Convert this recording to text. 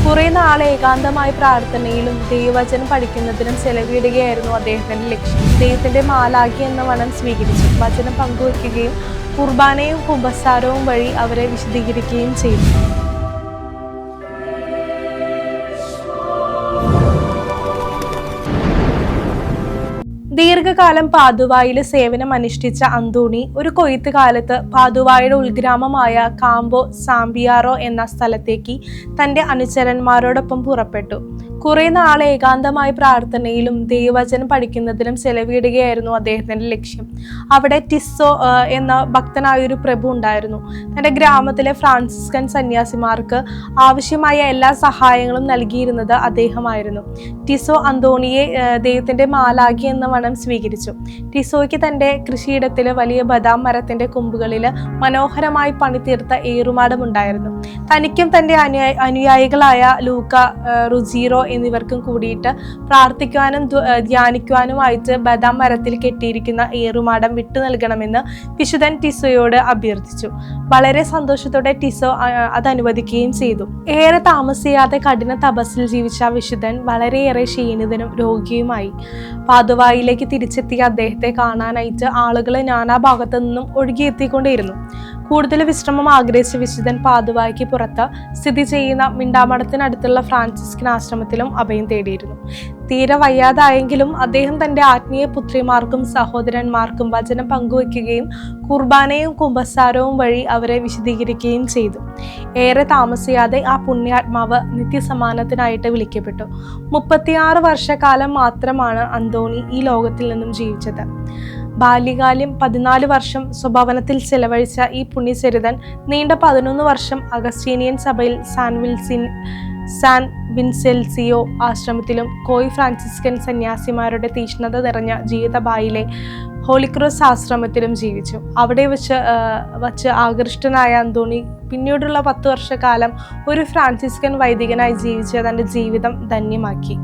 കുറെ നാൾ ഏകാന്തമായ പ്രാർത്ഥനയിലും ദൈവവചനം പഠിക്കുന്നതിനും ചെലവിടുകയായിരുന്നു അദ്ദേഹത്തിന്റെ ലക്ഷ്യം. ദൈവത്തിന്റെ മാലാഖി എന്ന വനം സ്വീകരിച്ചു. വചനം പങ്കുവയ്ക്കുകയും കുർബാനയും കുമ്പസാരവും വഴി അവരെ വിശദീകരിക്കുകയും ചെയ്തു. ദീർഘകാലം പാദുവായിൽ സേവനം അനുഷ്ഠിച്ച അന്തോണി ഒരു കൊയ്ത്ത് കാലത്ത് പാദുവായുടെ ഉൾഗ്രാമമായ കാമ്പോ സാംബിയാറോ എന്ന സ്ഥലത്തേക്ക് തൻ്റെ അനുചരന്മാരോടൊപ്പം പുറപ്പെട്ടു. കുറെ നാൾ ഏകാന്തമായ പ്രാർത്ഥനയിലും ദൈവവചനം പഠിക്കുന്നതിനും ചെലവിടുകയായിരുന്നു അദ്ദേഹത്തിന്റെ ലക്ഷ്യം. അവിടെ ടിസോ എന്ന ഭക്തനായൊരു പ്രഭു ഉണ്ടായിരുന്നു. തൻ്റെ ഗ്രാമത്തിലെ ഫ്രാൻസിസ്കൻ സന്യാസിമാർക്ക് ആവശ്യമായ എല്ലാ സഹായങ്ങളും നൽകിയിരുന്നത് അദ്ദേഹമായിരുന്നു. ടിസോ അന്തോണിയെ ദൈവത്തിന്റെ മാലാഖി എന്ന വനം സ്വീകരിച്ചു. ടിസോയ്ക്ക് തൻ്റെ കൃഷിയിടത്തിൽ വലിയ ബദാം മരത്തിന്റെ കൊമ്പുകളിൽ മനോഹരമായി പണിതീർത്ത ഏറുമാടമുണ്ടായിരുന്നു. തനിക്കും തൻ്റെ അനുയായികളായ ലൂക്ക, റുജീറോ എന്നിവർക്കും കൂടിയിട്ട് പ്രാർത്ഥിക്കുവാനും ധ്യാനിക്കുവാനുമായിട്ട് ബദാം മരത്തിൽ കെട്ടിയിരിക്കുന്ന ഏറുമാടം വിട്ടു നൽകണമെന്ന് വിശുദ്ധൻ ടിസോയോട് അഭ്യർത്ഥിച്ചു. വളരെ സന്തോഷത്തോടെ ടിസോ അത് അനുവദിക്കുകയും ചെയ്തു. ഏറെ താമസിയാതെ കഠിന തപസ്സിൽ ജീവിച്ച വിശുദ്ധൻ വളരെയേറെ ക്ഷീണിതനും രോഗിയുമായി. പാദുവായിലേക്ക് തിരിച്ചെത്തിയ അദ്ദേഹത്തെ കാണാനായിട്ട് ആളുകൾ നാനാഭാഗത്തു നിന്നും ഒഴുകിയെത്തിക്കൊണ്ടേയിരുന്നു. കൂടുതൽ വിശ്രമം ആഗ്രഹിച്ച വിശുദ്ധൻ പാദുവായ്ക്ക് പുറത്ത് സ്ഥിതി ചെയ്യുന്ന മിണ്ടാമഠത്തിനടുത്തുള്ള ഫ്രാൻസിസ്കൻ ആശ്രമത്തിലും അഭയം തേടിയിരുന്നു. തീരെ വയ്യാതായെങ്കിലും അദ്ദേഹം തൻ്റെ ആത്മീയ പുത്രിമാർക്കും സഹോദരന്മാർക്കും വചനം പങ്കുവയ്ക്കുകയും കുർബാനയും കുമ്പസാരവും വഴി അവരെ വിശദീകരിക്കുകയും ചെയ്തു. ഏറെ താമസിയാതെ ആ പുണ്യാത്മാവ് നിത്യസമ്മാനത്തിനായിട്ട് വിളിക്കപ്പെട്ടു. 36 വർഷക്കാലം മാത്രമാണ് അന്തോണി ഈ ലോകത്തിൽ നിന്നും ജീവിച്ചത്. ബാല്യകാലം 14 വർഷം സ്വഭവനത്തിൽ ചെലവഴിച്ച ഈ പുണ്യചരിതൻ നീണ്ട 11 വർഷം അഗസ്റ്റീനിയൻ സഭയിൽ സാൻ വിൻസെൻസിയോ ആശ്രമത്തിലും കോയ് ഫ്രാൻസിസ്കൻ സന്യാസിമാരുടെ തീഷ്ണത നിറഞ്ഞ ജീവിതബായിലെ ഹോളിക്രോസ് ആശ്രമത്തിലും ജീവിച്ചു. അവിടെ വച്ച് ആകൃഷ്ടനായ അന്തോണി പിന്നീടുള്ള 10 വർഷക്കാലം ഒരു ഫ്രാൻസിസ്കൻ വൈദികനായി ജീവിച്ച് തൻ്റെ ജീവിതം ധന്യമാക്കി.